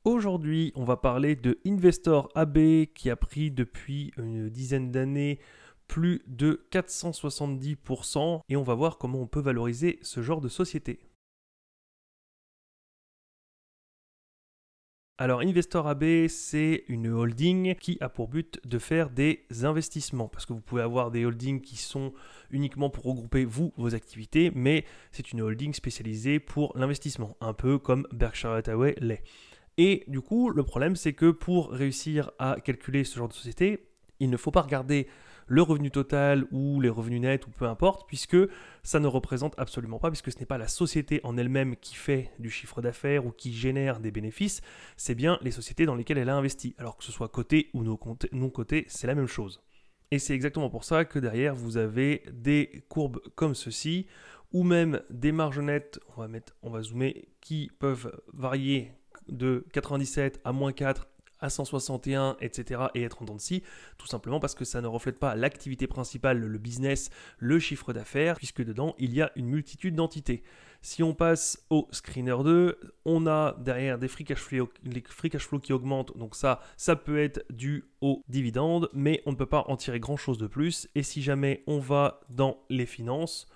Aujourd'hui, on va parler de Investor AB qui a pris depuis une dizaine d'années plus de 470% et on va voir comment on peut valoriser ce genre de société. Alors Investor AB, c'est une holding qui a pour but de faire des investissements parce que vous pouvez avoir des holdings qui sont uniquement pour regrouper vos activités, mais c'est une holding spécialisée pour l'investissement, un peu comme Berkshire Hathaway l'est. Et du coup, le problème, c'est que pour réussir à calculer ce genre de société, il ne faut pas regarder le revenu total ou les revenus nets ou peu importe, puisque ça ne représente absolument pas, puisque ce n'est pas la société en elle-même qui fait du chiffre d'affaires ou qui génère des bénéfices, c'est bien les sociétés dans lesquelles elle a investi. Alors que ce soit coté ou non coté, c'est la même chose. Et c'est exactement pour ça que derrière, vous avez des courbes comme ceci, ou même des marges nettes, on va zoomer, qui peuvent varier de 97 à moins 4 à 161, etc. et être en dents de scie, tout simplement parce que ça ne reflète pas l'activité principale, le business, le chiffre d'affaires, puisque dedans, il y a une multitude d'entités. Si on passe au screener 2, on a derrière des free cash flow qui augmentent, donc ça peut être dû aux dividendes, mais on ne peut pas en tirer grand-chose de plus, et si jamais on va dans les finances,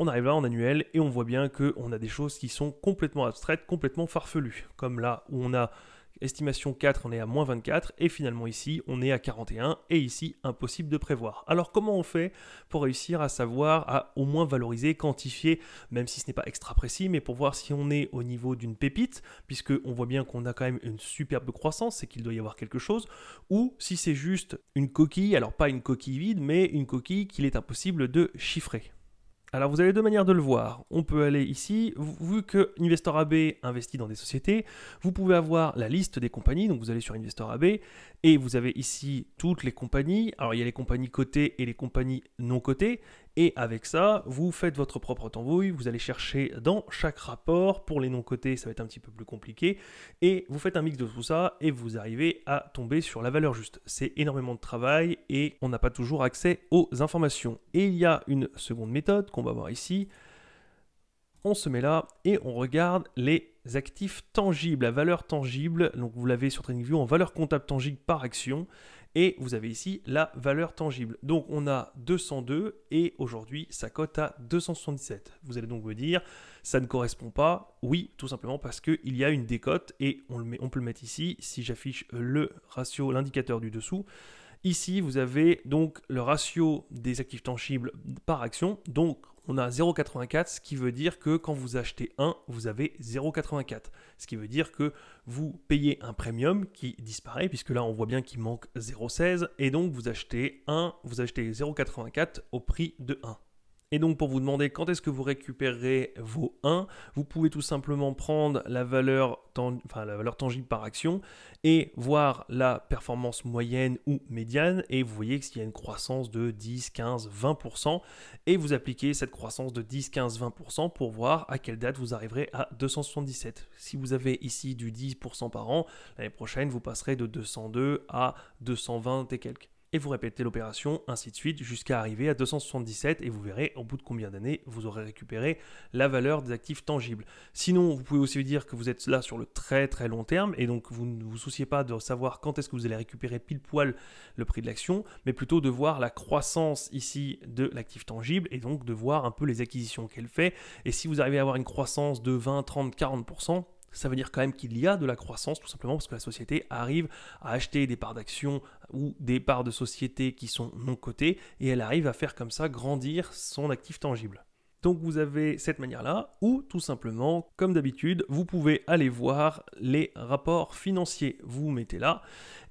on arrive là en annuel et on voit bien qu'on a des choses qui sont complètement abstraites, complètement farfelues. Comme là où on a estimation 4, on est à moins 24 et finalement ici on est à 41 et ici impossible de prévoir. Alors comment on fait pour réussir à savoir, à au moins valoriser, quantifier, même si ce n'est pas extra précis, mais pour voir si on est au niveau d'une pépite, puisque on voit bien qu'on a quand même une superbe croissance, c'est qu'il doit y avoir quelque chose, ou si c'est juste une coquille, alors pas une coquille vide, mais une coquille qu'il est impossible de chiffrer. Alors vous avez deux manières de le voir. On peut aller ici, vu que Investor AB investit dans des sociétés, vous pouvez avoir la liste des compagnies, donc vous allez sur Investor AB, et vous avez ici toutes les compagnies. Alors il y a les compagnies cotées et les compagnies non cotées, et avec ça, vous faites votre propre tambouille, vous allez chercher dans chaque rapport, pour les non cotés ça va être un petit peu plus compliqué, et vous faites un mix de tout ça, et vous arrivez à tomber sur la valeur juste. C'est énormément de travail, et on n'a pas toujours accès aux informations. Et il y a une seconde méthode qu'on va voir ici. On se met là et on regarde les actifs tangibles, la valeur tangible. Donc vous l'avez sur TradingView en valeur comptable tangible par action. Et vous avez ici la valeur tangible. Donc on a 202 et aujourd'hui ça cote à 277. Vous allez donc me dire, ça ne correspond pas. Oui, tout simplement parce qu'il y a une décote et on peut le mettre ici. Si j'affiche le ratio, l'indicateur du dessous, ici vous avez donc le ratio des actifs tangibles par action. Donc on a 0,84, ce qui veut dire que quand vous achetez 1, vous avez 0,84. Ce qui veut dire que vous payez un premium qui disparaît, puisque là on voit bien qu'il manque 0,16, et donc vous achetez 0,84 au prix de 1. Et donc pour vous demander quand est-ce que vous récupérerez vos 1, vous pouvez tout simplement prendre la valeur tangible par action et voir la performance moyenne ou médiane, et vous voyez qu'il y a une croissance de 10, 15, 20%, et vous appliquez cette croissance de 10, 15, 20% pour voir à quelle date vous arriverez à 277. Si vous avez ici du 10% par an, l'année prochaine vous passerez de 202 à 220 et quelques. Et vous répétez l'opération, ainsi de suite, jusqu'à arriver à 277, et vous verrez au bout de combien d'années vous aurez récupéré la valeur des actifs tangibles. Sinon, vous pouvez aussi dire que vous êtes là sur le très très long terme, et donc vous ne vous souciez pas de savoir quand est-ce que vous allez récupérer pile poil le prix de l'action, mais plutôt de voir la croissance ici de l'actif tangible, et donc de voir un peu les acquisitions qu'elle fait. Et si vous arrivez à avoir une croissance de 20, 30, 40%, ça veut dire quand même qu'il y a de la croissance, tout simplement parce que la société arrive à acheter des parts d'actions ou des parts de sociétés qui sont non cotées, et elle arrive à faire comme ça grandir son actif tangible. Donc vous avez cette manière-là, ou tout simplement, comme d'habitude, vous pouvez aller voir les rapports financiers. Vous mettez là,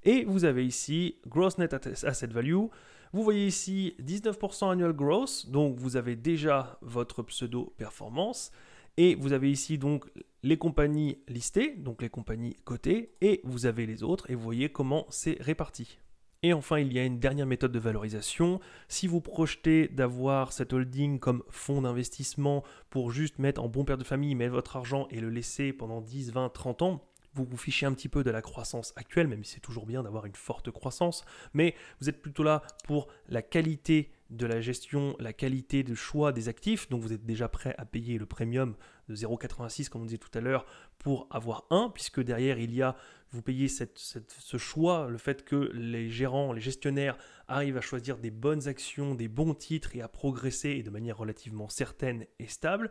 et vous avez ici Gross Net Asset Value. Vous voyez ici 19% annual growth, donc vous avez déjà votre pseudo-performance. Et vous avez ici donc les compagnies listées, donc les compagnies cotées, et vous avez les autres, et vous voyez comment c'est réparti. Et enfin, il y a une dernière méthode de valorisation. Si vous projetez d'avoir cette holding comme fonds d'investissement pour juste mettre en bon père de famille, mettre votre argent et le laisser pendant 10, 20, 30 ans, vous vous fichez un petit peu de la croissance actuelle, même si c'est toujours bien d'avoir une forte croissance, mais vous êtes plutôt là pour la qualité de la gestion, la qualité de choix des actifs, donc vous êtes déjà prêt à payer le premium de 0,86 comme on disait tout à l'heure pour avoir un, puisque derrière vous payez ce choix, le fait que les gérants, les gestionnaires arrivent à choisir des bonnes actions, des bons titres et à progresser et de manière relativement certaine et stable.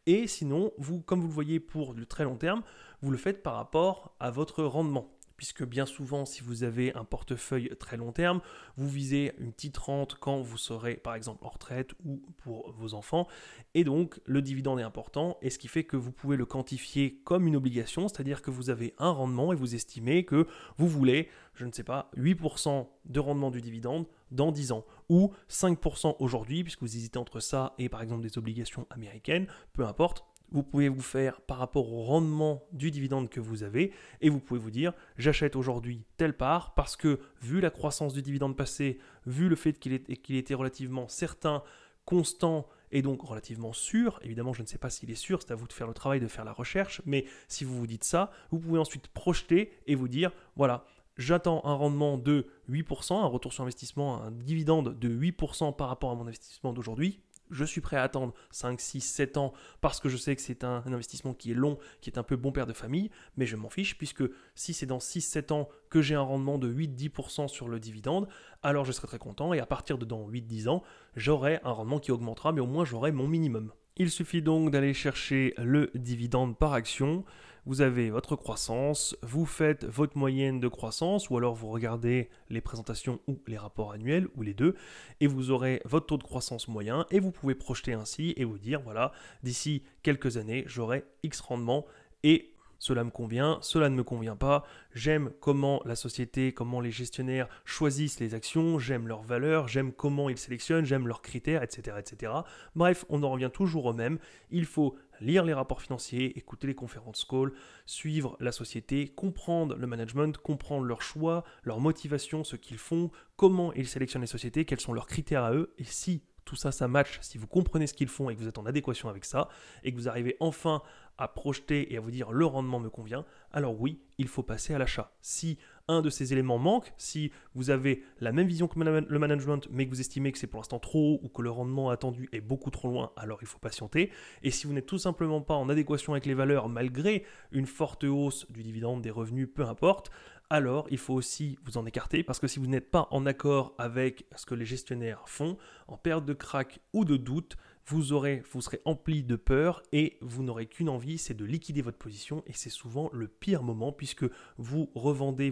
Et sinon, comme vous le voyez pour le très long terme, vous le faites par rapport à votre rendement. Puisque bien souvent, si vous avez un portefeuille très long terme, vous visez une petite rente quand vous serez par exemple en retraite ou pour vos enfants. Et donc, le dividende est important et ce qui fait que vous pouvez le quantifier comme une obligation, c'est-à-dire que vous avez un rendement et vous estimez que vous voulez, je ne sais pas, 8% de rendement du dividende dans 10 ans ou 5% aujourd'hui, puisque vous hésitez entre ça et par exemple des obligations américaines, peu importe. Vous pouvez vous faire par rapport au rendement du dividende que vous avez et vous pouvez vous dire j'achète aujourd'hui telle part parce que vu la croissance du dividende passé, vu le fait qu'il était relativement certain, constant et donc relativement sûr, évidemment je ne sais pas s'il est sûr, c'est à vous de faire le travail, de faire la recherche, mais si vous vous dites ça, vous pouvez ensuite projeter et vous dire voilà, j'attends un rendement de 8%, un retour sur investissement, un dividende de 8% par rapport à mon investissement d'aujourd'hui. Je suis prêt à attendre 5, 6, 7 ans parce que je sais que c'est un investissement qui est long, qui est un peu bon père de famille, mais je m'en fiche puisque si c'est dans 6, 7 ans que j'ai un rendement de 8-10% sur le dividende, alors je serai très content et à partir de dans 8-10 ans, j'aurai un rendement qui augmentera, mais au moins j'aurai mon minimum. Il suffit donc d'aller chercher le dividende par action. Vous avez votre croissance, vous faites votre moyenne de croissance ou alors vous regardez les présentations ou les rapports annuels ou les deux et vous aurez votre taux de croissance moyen et vous pouvez projeter ainsi et vous dire voilà, d'ici quelques années, j'aurai X rendement et cela me convient, cela ne me convient pas, j'aime comment la société, comment les gestionnaires choisissent les actions, j'aime leurs valeurs, j'aime comment ils sélectionnent, j'aime leurs critères, etc., etc. Bref, on en revient toujours au même, il faut lire les rapports financiers, écouter les conférences call, suivre la société, comprendre le management, comprendre leurs choix, leurs motivations, ce qu'ils font, comment ils sélectionnent les sociétés, quels sont leurs critères à eux, et si tout ça, ça match, si vous comprenez ce qu'ils font et que vous êtes en adéquation avec ça, et que vous arrivez enfin à projeter et à vous dire le rendement me convient, alors oui, il faut passer à l'achat. Si un de ces éléments manque, si vous avez la même vision que le management, mais que vous estimez que c'est pour l'instant trop haut ou que le rendement attendu est beaucoup trop loin, alors il faut patienter. Et si vous n'êtes tout simplement pas en adéquation avec les valeurs, malgré une forte hausse du dividende, des revenus, peu importe, alors il faut aussi vous en écarter parce que si vous n'êtes pas en accord avec ce que les gestionnaires font, en période de crack ou de doute, vous serez empli de peur et vous n'aurez qu'une envie, c'est de liquider votre position et c'est souvent le pire moment puisque vous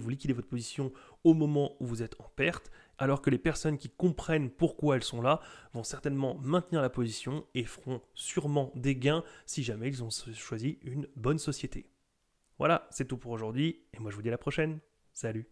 liquidez votre position au moment où vous êtes en perte, alors que les personnes qui comprennent pourquoi elles sont là vont certainement maintenir la position et feront sûrement des gains si jamais ils ont choisi une bonne société. Voilà, c'est tout pour aujourd'hui et moi je vous dis à la prochaine. Salut!